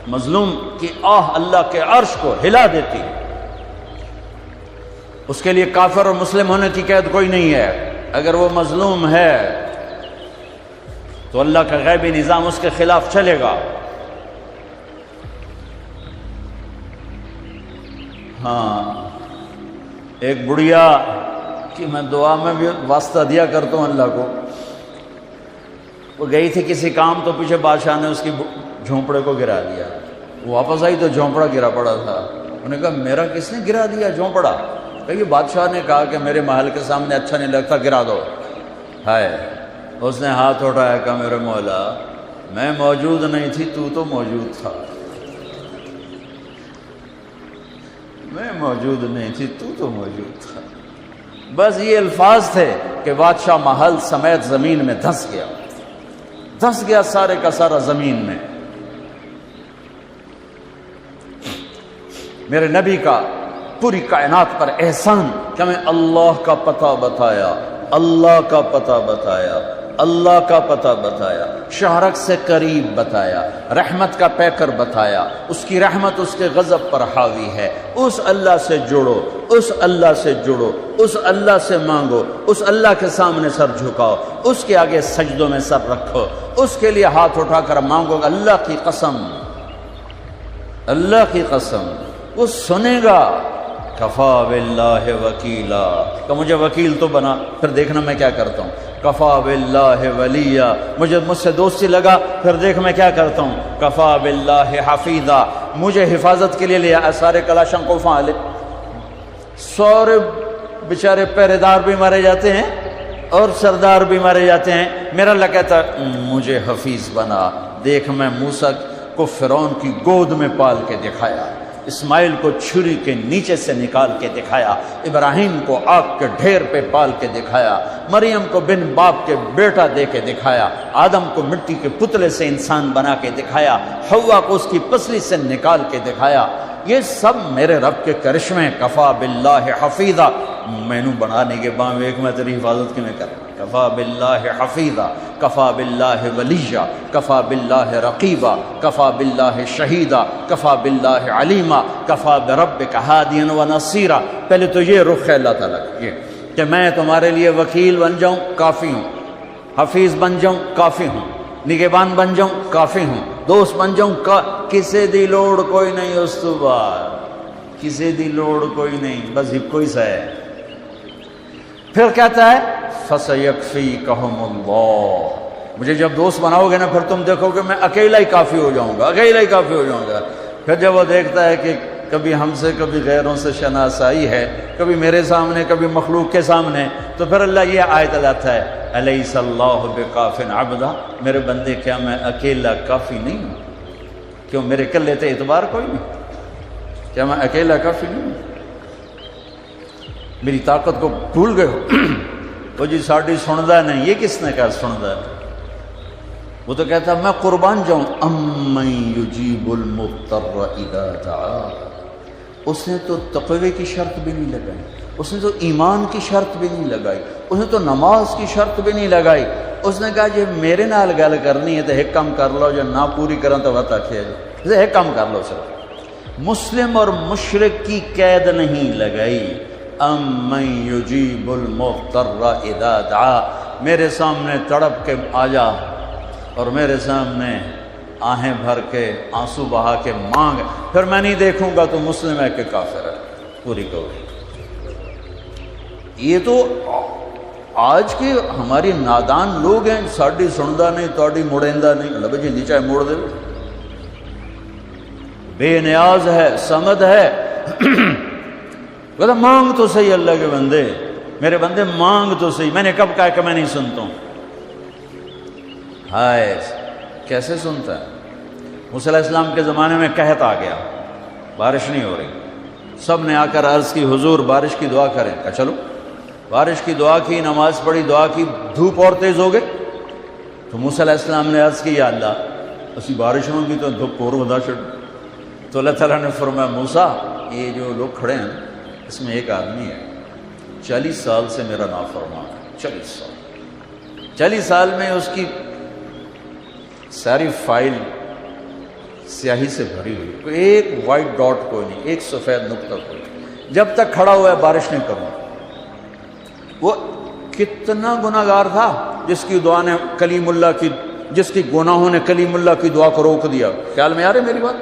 مظلوم کی آہ اللہ کے عرش کو ہلا دیتی ہے۔ اس کے لیے کافر اور مسلم ہونے کی قید کوئی نہیں ہے، اگر وہ مظلوم ہے تو اللہ کا غیبی نظام اس کے خلاف چلے گا۔ ہاں، ایک بڑھیا کہ میں دعا میں بھی واسطہ دیا کرتا ہوں اللہ کو، وہ گئی تھی کسی کام تو پیچھے بادشاہ نے اس کی جھونپڑے کو گرا دیا، وہ واپس آئی تو جھونپڑا گرا پڑا تھا۔ انہوں نے کہا میرا کس نے گرا دیا جھونپڑا؟ کہ یہ بادشاہ نے کہا کہ میرے محل کے سامنے اچھا نہیں لگتا، گرا دو۔ ہائے، اس نے ہاتھ اٹھایا، کہا میرے مولا میں موجود نہیں تھی، تو موجود تھا، میں موجود نہیں تھی، تو موجود تھا۔ بس یہ الفاظ تھے کہ بادشاہ محل سمیت زمین میں دھنس گیا سارے کا سارا زمین میں۔ میرے نبی کا پوری کائنات پر احسان کہ ہمیں اللہ کا پتہ بتایا، اللہ کا پتہ بتایا، اللہ کا پتہ بتایا، شہرک سے قریب بتایا، رحمت کا پیکر بتایا، اس کی رحمت اس کے غضب پر حاوی ہے، اس اللہ سے جڑو، اس اللہ سے جڑو، اس اللہ سے مانگو، اس اللہ کے سامنے سر جھکاؤ، اس کے آگے سجدوں میں سر رکھو، اس کے لیے ہاتھ اٹھا کر مانگو۔ اللہ کی قسم، اللہ کی قسم، وہ سنے گا۔ کفا باللہ وکیلا، کہ مجھے وکیل تو بنا، پھر دیکھنا میں کیا کرتا ہوں۔ کفا باللہ ولیہ، مجھ سے دوستی لگا، پھر دیکھ میں کیا کرتا ہوں۔ کفا باللہ حفیظا، مجھے حفاظت کے لیے لیا۔ سارے کلاشن کو فعال، سورے بیچارے پہرے دار بھی مارے جاتے ہیں اور سردار بھی مارے جاتے ہیں، میرا اللہ کہتا مجھے حفیظ بنا۔ دیکھ میں موسیٰ کو فرعون کی گود میں پال کے دکھایا، اسماعیل کو چھری کے نیچے سے نکال کے دکھایا، ابراہیم کو آگ کے ڈھیر پہ پال کے دکھایا، مریم کو بن باپ کے بیٹا دے کے دکھایا، آدم کو مٹی کے پتلے سے انسان بنا کے دکھایا، حوا کو اس کی پسلی سے نکال کے دکھایا۔ یہ سب میرے رب کے کرشمے۔ کفا باللہ حفیظا، میں نو بنانے کے بعد ایک میں تیری حفاظت کی میں کر۔ کفا باللہ حفیظا، کفا باللہ ولیہ، کفا باللہ رقیبا، کفا باللہ شہیدا، کفا باللہ علیما، کفا بربک ہادیا و نصیرا۔ پہلے تو یہ رخ ہے اللہ تعالیٰ یہ کہ میں تمہارے لیے وکیل بن جاؤں، کافی ہوں، حفیظ بن جاؤں، کافی ہوں، نگہبان بن جاؤں، کافی ہوں، دوست بن جاؤں، کسے دی لوڑ کوئی نہیں، اس تو بعد کسے دی لوڑ کوئی نہیں، بس کوئی سا ہے۔ پھر کہتا ہے فَسَيَكْفِيكَهُمُ اللَّهُ، مجھے جب دوست بناؤ گے نا پھر تم دیکھو کہ میں اکیلا ہی کافی ہو جاؤں گا، اکیلا ہی کافی ہو جاؤں گا۔ پھر جب وہ دیکھتا ہے کہ کبھی ہم سے کبھی غیروں سے شناسائی ہے، کبھی میرے سامنے کبھی مخلوق کے سامنے، تو پھر اللہ یہ آیت لاتا ہے أَلَيْسَ اللَّهُ بِكَافٍ عَبْدًا، میرے بندے کیا میں اکیلا کافی نہیں ہوں؟ کیوں میرے کلے تے اعتبار کوئی نہیں؟ کیا میں اکیلا کافی نہیں ہوں؟ میری طاقت کو بھول گئے ہو؟ وہ جی ساڑھی سندا نہیں، یہ کس نے کہا سندا ہے؟ وہ تو کہتا میں قربان جاؤں۔ أَمَّن يُجِيبُ الْمُضْطَرَّ إِذَا دَعَاهُ، اس نے تو تقوی کی شرط بھی نہیں لگائی، اس نے تو ایمان کی شرط بھی نہیں لگائی، اس نے تو نماز کی شرط بھی نہیں لگائی۔ اس نے کہا جی میرے نال گل کرنی ہے تو ایک کام کر لو، جو نہ پوری کریں تو وقت آکھے جی ایک کام کر لو صرف۔ مسلم اور مشرک کی قید نہیں لگائی۔ أَمَّن يُجِيبُ الْمُضْطَرَّ إِذَا دَعَاهُ، میرے سامنے تڑپ کے آ جا اور میرے سامنے آہیں بھر کے آنسو بہا کے مانگ، پھر میں نہیں دیکھوں گا تو مسلم ہے کہ کافر ہے، پوری کوئی۔ یہ تو آج کے ہماری نادان لوگ ہیں، ساڑھی سندا نہیں، توڑی مڑیندہ نہیں، اللہ بھائی جی چاہے موڑ دے، بے نیاز ہے، سمد ہے۔ کہتا مانگ تو صحیح اللہ کے بندے، میرے بندے مانگ تو صحیح۔ میں نے کب کہا کہ میں نہیں سنتا ہوں؟ ہائے کیسے سنتا ہے؟ موسیٰ علیہ السلام کے زمانے میں قحط آ گیا، بارش نہیں ہو رہی، سب نے آ کر عرض کی حضور بارش کی دعا کریں۔ کہا چلو، بارش کی دعا کی، نماز پڑھی، دعا کی، دھوپ اور تیز ہو گئی تو موسیٰ علیہ السلام نے عرض کی یا اللہ اسی بارش ہوں گی تو دھوپ اور بدا چھڑ۔ تو اللہ تعالیٰ نے فرمایا موسیٰ یہ جو لوگ کھڑے ہیں اس میں ایک آدمی ہے 40 سال سے میرا نافرمان ہے، 40 سال میں اس کی ساری فائل سیاہی سے بھری ہوئی، کوئی ایک وائٹ ڈاٹ کوئی نہیں، ایک سفید نقطہ کوئی نہیں، جب تک کھڑا ہوا ہے بارش نہیں کروں۔ وہ کتنا گناہگار تھا جس کی دعا نے کلیم اللہ کی جس کی گناہوں نے کلیم اللہ کی دعا کو روک دیا. خیال میں آ رہی میری بات؟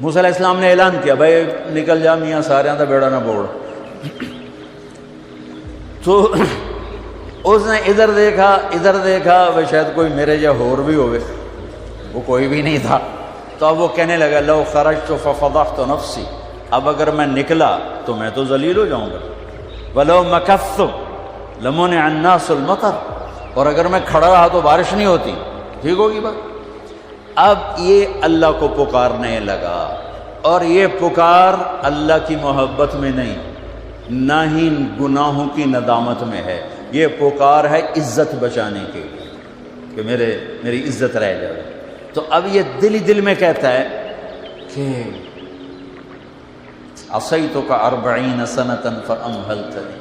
موسیٰ علیہ السلام نے اعلان کیا بھائی نکل جا میاں سارے دا بیڑا نہ بوڑ. تو اس نے ادھر دیکھا وہ شاید کوئی میرے جا ہور بھی ہوئے، وہ کوئی بھی نہیں تھا. تو اب وہ کہنے لگا لو خرجت ففضحت نفسی، اب اگر میں نکلا تو میں تو ذلیل ہو جاؤں گا. ولو مکثت لمنع الناس المطر، اور اگر میں کھڑا رہا تو بارش نہیں ہوتی. ٹھیک ہوگی بات؟ اب یہ اللہ کو پکارنے لگا، اور یہ پکار اللہ کی محبت میں نہیں، نہ ہی گناہوں کی ندامت میں ہے. یہ پکار ہے عزت بچانے کے کہ میری عزت رہ جائے. تو اب یہ دل ہی دل میں کہتا ہے کہ عصیتک 40 سنة فأمہلتنی،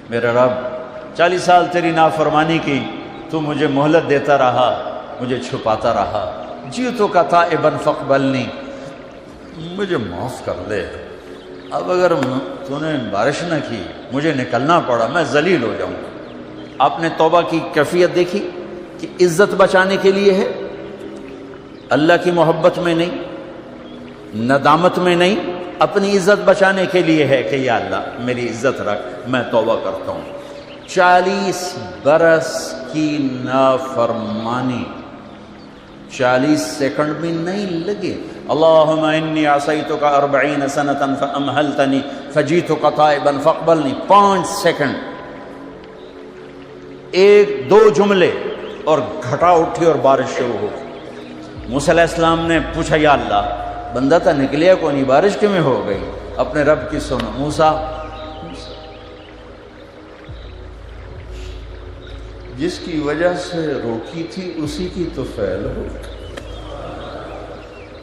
میرے رب 40 سال تیری نافرمانی کی، تو مجھے مہلت دیتا رہا، مجھے چھپاتا رہا. جئتک تائبا فاقبلنی، مجھے معاف کر دے. اب اگر تو نے بارش نہ کی، مجھے نکلنا پڑا، میں ذلیل ہو جاؤں گا. آپ نے توبہ کی کیفیت دیکھی کہ عزت بچانے کے لیے ہے، اللہ کی محبت میں نہیں، ندامت میں نہیں، اپنی عزت بچانے کے لیے ہے کہ یا اللہ میری عزت رکھ، میں توبہ کرتا ہوں. 40 برس کی نافرمانی 40 سیکنڈ بھی نہیں لگے. اللہم انی عصیتک 40 سنة فامہلتنی فجئتک تائبا فاقبلنی. 5 سیکنڈ، 1-2 جملے، اور گھٹا اٹھی اور بارش شروع ہو گئی. موسیٰ علیہ السلام نے پوچھا یا اللہ بندہ تھا نکلیا کو نہیں، بارش کیوں میں ہو گئی؟ اپنے رب کی سنو. موسیٰ جس کی وجہ سے روکی تھی اسی کی تو فعل ہو.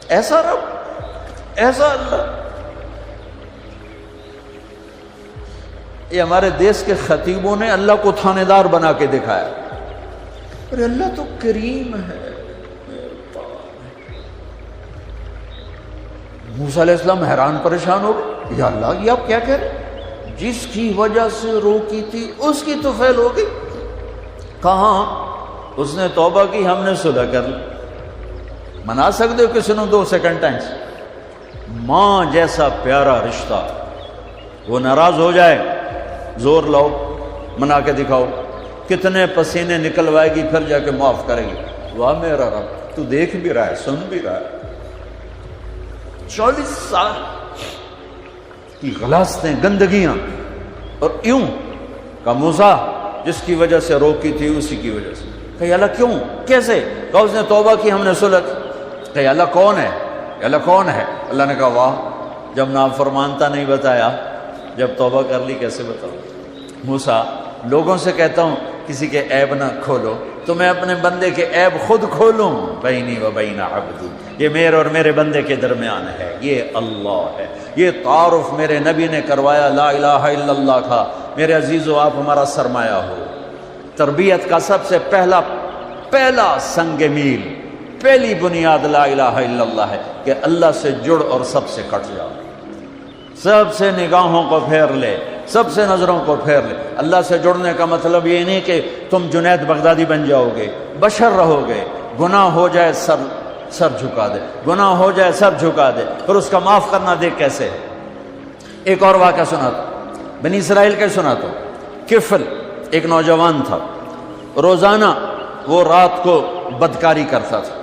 ایسا رب، ایسا اللہ. یہ ہمارے دیس کے خطیبوں نے اللہ کو تھانے دار بنا کے دکھایا. ارے اللہ تو کریم ہے. موسیٰ علیہ السلام حیران پریشان ہو گئے، یا اللہ یہ آپ کیا کہہ رہے؟ جس کی وجہ سے روکی تھی اس کی تو فعل ہو گئی. کہاں؟ اس نے توبہ کی، ہم نے صلح کر لی. منا سکتے ہو کسی نے 2 سیکنڈ ٹائم سے؟ ماں جیسا پیارا رشتہ، وہ ناراض ہو جائے زور لاؤ منا کے دکھاؤ، کتنے پسینے نکلوائے گی پھر جا کے معاف کرے گی. واہ میرا رب تو دیکھ بھی رہا ہے، سن بھی رہا ہے. 40 سال کی غلاستیں، گندگیاں، اور یوں کہ موسیٰ جس کی وجہ سے روکی تھی اسی کی وجہ سے. کہ اللہ کیوں، کیسے؟ کہ اس نے توبہ کی، ہم نے صلح کی. کہ اللہ کون ہے؟ اللہ کون ہے؟ اللہ نے کہا واہ، جب نافرمانتا نہیں بتایا، جب توبہ کر لی کیسے بتاؤں؟ موسیٰ لوگوں سے کہتا ہوں کسی کے عیب نہ کھولو، تو میں اپنے بندے کے عیب خود کھولوں. بینی و بین عبدی، یہ میرے اور میرے بندے کے درمیان ہے، یہ اللہ ہے. یہ تعارف میرے نبی نے کروایا لا الہ الا اللہ کا. میرے عزیزو آپ ہمارا سرمایہ ہو. تربیت کا سب سے پہلا سنگ میل، پہلی بنیاد لا الہ الا اللہ ہے کہ اللہ سے جڑ اور سب سے کٹ جاؤ. سب سے نگاہوں کو پھیر لے، سب سے نظروں کو پھیر لے. اللہ سے جڑنے کا مطلب یہ نہیں کہ تم جنید بغدادی بن جاؤ گے، بشر رہو گے. گناہ ہو جائے سر جھکا دے، گناہ ہو جائے سر جھکا دے، پھر اس کا معاف کرنا دیکھ کیسے ہے. ایک اور واقعہ سناتا ہوں، بنی اسرائیل کا سناتا ہوں. کفل ایک نوجوان تھا، روزانہ وہ رات کو بدکاری کرتا تھا.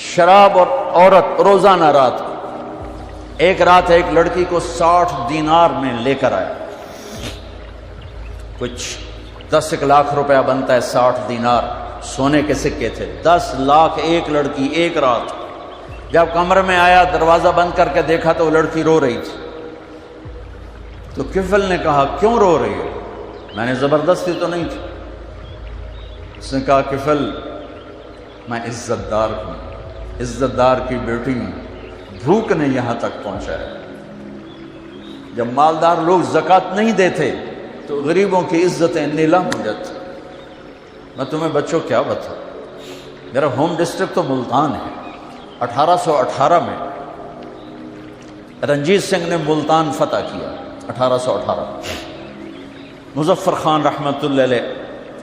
شراب اور عورت روزانہ رات کو. ایک رات ایک لڑکی کو 60 دینار میں لے کر آیا. کچھ 10 لاکھ روپیہ بنتا ہے 60 دینار، سونے کے سکے تھے. 10 لاکھ ایک لڑکی ایک رات. جب کمرے میں آیا دروازہ بند کر کے دیکھا تو وہ لڑکی رو رہی تھی. تو کفل نے کہا کیوں رو رہی ہو؟ میں نے زبردستی تو نہیں تھی. اس نے کہا کفل میں عزت دار ہوں، عزت دار کی بیٹی ہوں، بھوک نے یہاں تک پہنچایا. جب مالدار لوگ زکوٰۃ نہیں دیتے تو غریبوں کی عزتیں نیلام ہو جاتی. میں تمہیں بچوں کیا بتاؤں، میرا ہوم ڈسٹرکٹ تو ملتان ہے. 1818 میں رنجیت سنگھ نے ملتان فتح کیا. 1818 مظفر خان رحمۃ اللہ علیہ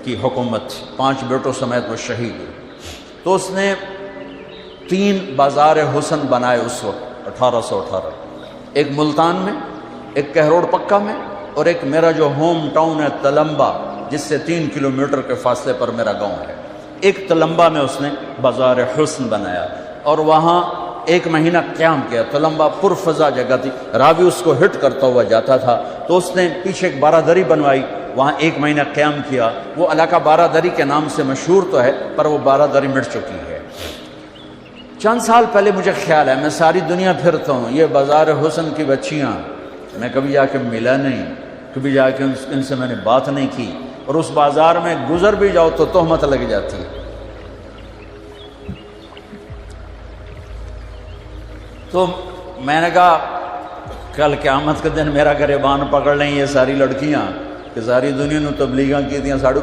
کی حکومت تھی، 5 بیٹوں سمیت وہ شہید ہوئے۔ تو اس نے 3 بازار حسن بنائے اس وقت 1818، ایک ملتان میں، ایک کہروڑ پکا میں، اور ایک میرا جو ہوم ٹاؤن ہے تلمبا، جس سے 3 کلومیٹر کے فاصلے پر میرا گاؤں ہے، ایک تلمبا میں اس نے بازار حسن بنایا اور وہاں 1 مہینہ قیام کیا۔ تلمبا پرفضا جگہ تھی، راوی اس کو ہٹ کرتا ہوا جاتا تھا، تو اس نے پیچھے ایک بارادری بنوائی، وہاں 1 مہینہ قیام کیا۔ وہ علاقہ بارادری کے نام سے مشہور تو ہے، پر وہ بارادری مٹ چکی ہے۔ چند سال پہلے مجھے خیال ہے، میں ساری دنیا پھرتا ہوں، یہ بازار حسن کی بچیاں میں کبھی جا کے ملا نہیں، کبھی جا کے ان سے میں نے بات نہیں کی، اور اس بازار میں گزر بھی جاؤ تو تہمت لگ جاتی ہے۔ تو میں نے کہا کل قیامت کے دن میرا گریبان پکڑ لیں یہ ساری لڑکیاں کہ ساری دنیا نو تبلیغاں کی دیاں، ساڑھے